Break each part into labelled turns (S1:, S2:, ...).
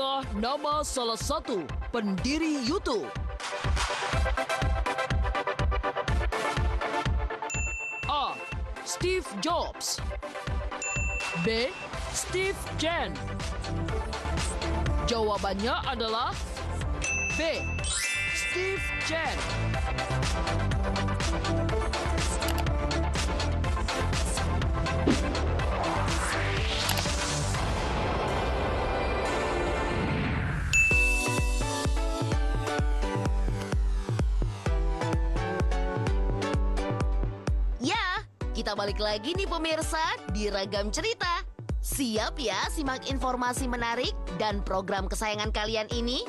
S1: Siapakah nama salah satu pendiri YouTube? A. Steve Jobs. B. Steve Chen. Jawabannya adalah B. Steve Chen.
S2: Kita balik lagi nih pemirsa di Ragam Cerita. Siap ya simak informasi menarik dan program kesayangan kalian ini?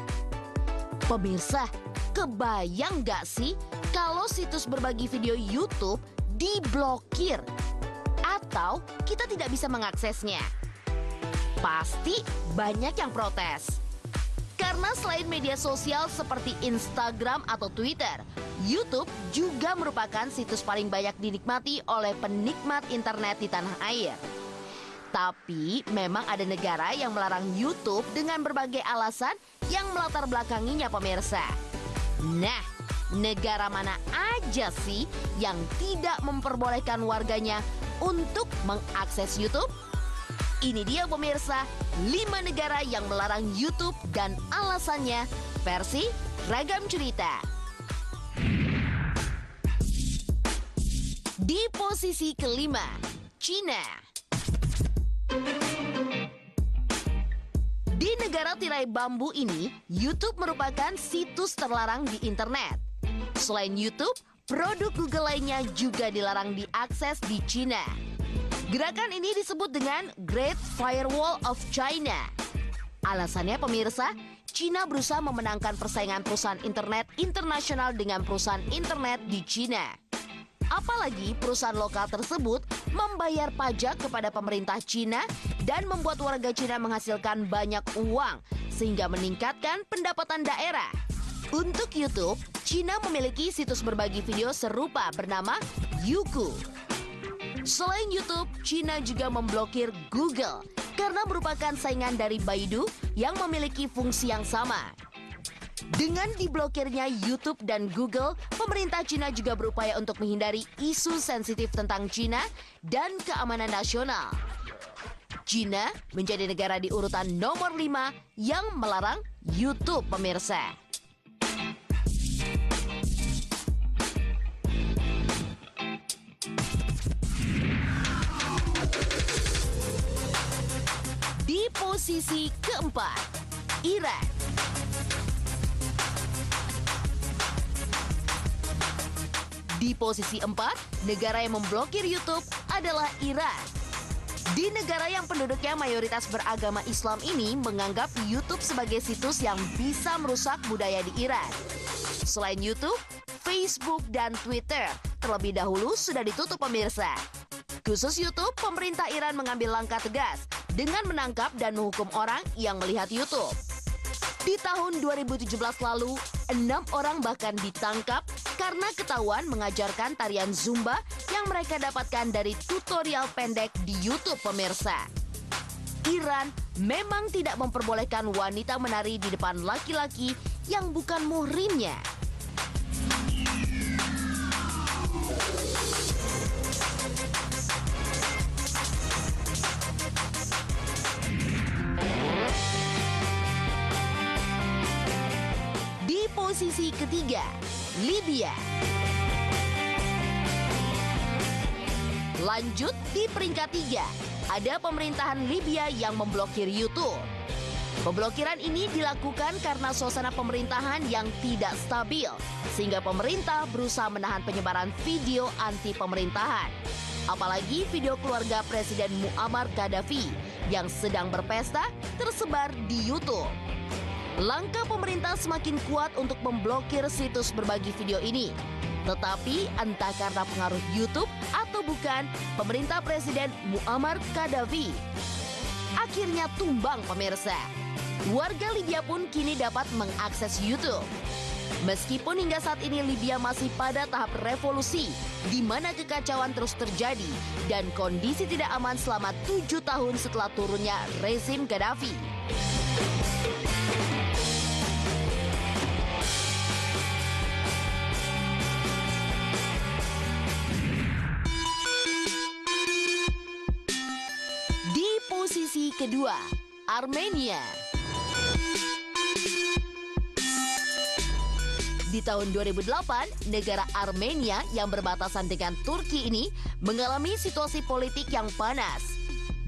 S2: Pemirsa, kebayang gak sih kalau situs berbagi video YouTube diblokir atau kita tidak bisa mengaksesnya? Pasti banyak yang protes. Karena selain media sosial seperti Instagram atau Twitter, YouTube juga merupakan situs paling banyak dinikmati oleh penikmat internet di tanah air. Tapi memang ada negara yang melarang YouTube dengan berbagai alasan yang melatar belakanginya pemirsa. Nah, negara mana aja sih yang tidak memperbolehkan warganya untuk mengakses YouTube? Ini dia pemirsa, 5 negara yang melarang YouTube dan alasannya versi Ragam Cerita. Di posisi kelima, Cina. Di negara tirai bambu ini, YouTube merupakan situs terlarang di internet. Selain YouTube, produk Google lainnya juga dilarang diakses di Cina. Gerakan ini disebut dengan Great Firewall of China. Alasannya pemirsa, Cina berusaha memenangkan persaingan perusahaan internet internasional dengan perusahaan internet di Cina. Apalagi perusahaan lokal tersebut membayar pajak kepada pemerintah Cina dan membuat warga Cina menghasilkan banyak uang sehingga meningkatkan pendapatan daerah. Untuk YouTube, Cina memiliki situs berbagi video serupa bernama Youku. Selain YouTube, Cina juga memblokir Google karena merupakan saingan dari Baidu yang memiliki fungsi yang sama. Dengan diblokirnya YouTube dan Google, pemerintah Cina juga berupaya untuk menghindari isu sensitif tentang Cina dan keamanan nasional. Cina menjadi negara di urutan nomor 5 yang melarang YouTube pemirsa. Di posisi keempat, Iran. Di posisi 4, negara yang memblokir YouTube adalah Iran. Di negara yang penduduknya mayoritas beragama Islam ini menganggap YouTube sebagai situs yang bisa merusak budaya di Iran. Selain YouTube, Facebook dan Twitter terlebih dahulu sudah ditutup pemirsa. Khusus YouTube, pemerintah Iran mengambil langkah tegas dengan menangkap dan menghukum orang yang melihat YouTube. Di tahun 2017 lalu, 6 orang bahkan ditangkap karena ketahuan mengajarkan tarian Zumba yang mereka dapatkan dari tutorial pendek di YouTube pemirsa. Iran memang tidak memperbolehkan wanita menari di depan laki-laki yang bukan muhrimnya. Di posisi ketiga, Libya. Lanjut di peringkat 3, ada pemerintahan Libya yang memblokir YouTube. Pemblokiran ini dilakukan karena suasana pemerintahan yang tidak stabil, sehingga pemerintah berusaha menahan penyebaran video anti pemerintahan. Apalagi video keluarga Presiden Muammar Gaddafi yang sedang berpesta tersebar di YouTube. Langkah pemerintah semakin kuat untuk memblokir situs berbagi video ini. Tetapi entah karena pengaruh YouTube atau bukan, pemerintah Presiden Muammar Gaddafi akhirnya tumbang pemirsa. Warga Libya pun kini dapat mengakses YouTube. Meskipun hingga saat ini Libya masih pada tahap revolusi, di mana kekacauan terus terjadi dan kondisi tidak aman selama 7 tahun setelah turunnya rezim Gaddafi. kedua, Armenia. Di tahun 2008, negara Armenia yang berbatasan dengan Turki ini mengalami situasi politik yang panas.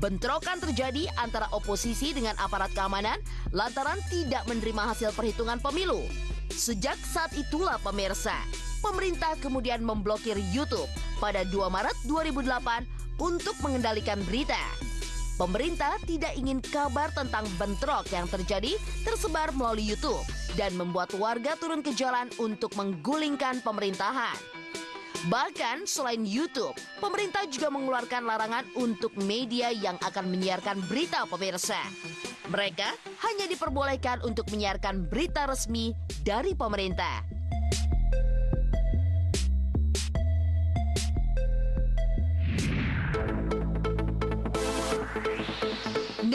S2: Bentrokan terjadi antara oposisi dengan aparat keamanan lantaran tidak menerima hasil perhitungan pemilu. Sejak saat itulah pemirsa, pemerintah kemudian memblokir YouTube pada 2 Maret 2008 untuk mengendalikan berita. Pemerintah tidak ingin kabar tentang bentrok yang terjadi tersebar melalui YouTube dan membuat warga turun ke jalan untuk menggulingkan pemerintahan. Bahkan selain YouTube, pemerintah juga mengeluarkan larangan untuk media yang akan menyiarkan berita pemirsa. Mereka hanya diperbolehkan untuk menyiarkan berita resmi dari pemerintah.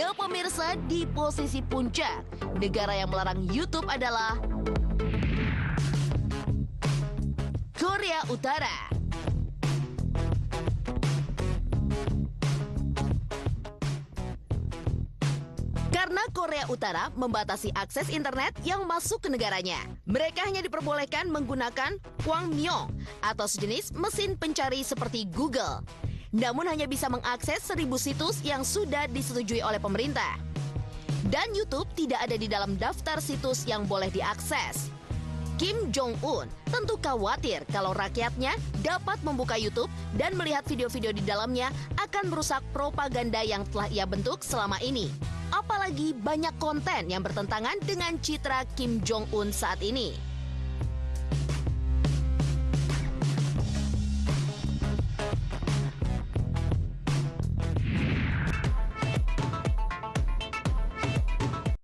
S2: Nah pemirsa, di posisi puncak, negara yang melarang YouTube adalah Korea Utara. Karena Korea Utara membatasi akses internet yang masuk ke negaranya, mereka hanya diperbolehkan menggunakan Kwangmyong atau sejenis mesin pencari seperti Google. Namun hanya bisa mengakses 1.000 situs yang sudah disetujui oleh pemerintah. Dan YouTube tidak ada di dalam daftar situs yang boleh diakses. Kim Jong-un tentu khawatir kalau rakyatnya dapat membuka YouTube dan melihat video-video di dalamnya akan merusak propaganda yang telah ia bentuk selama ini. Apalagi banyak konten yang bertentangan dengan citra Kim Jong-un saat ini.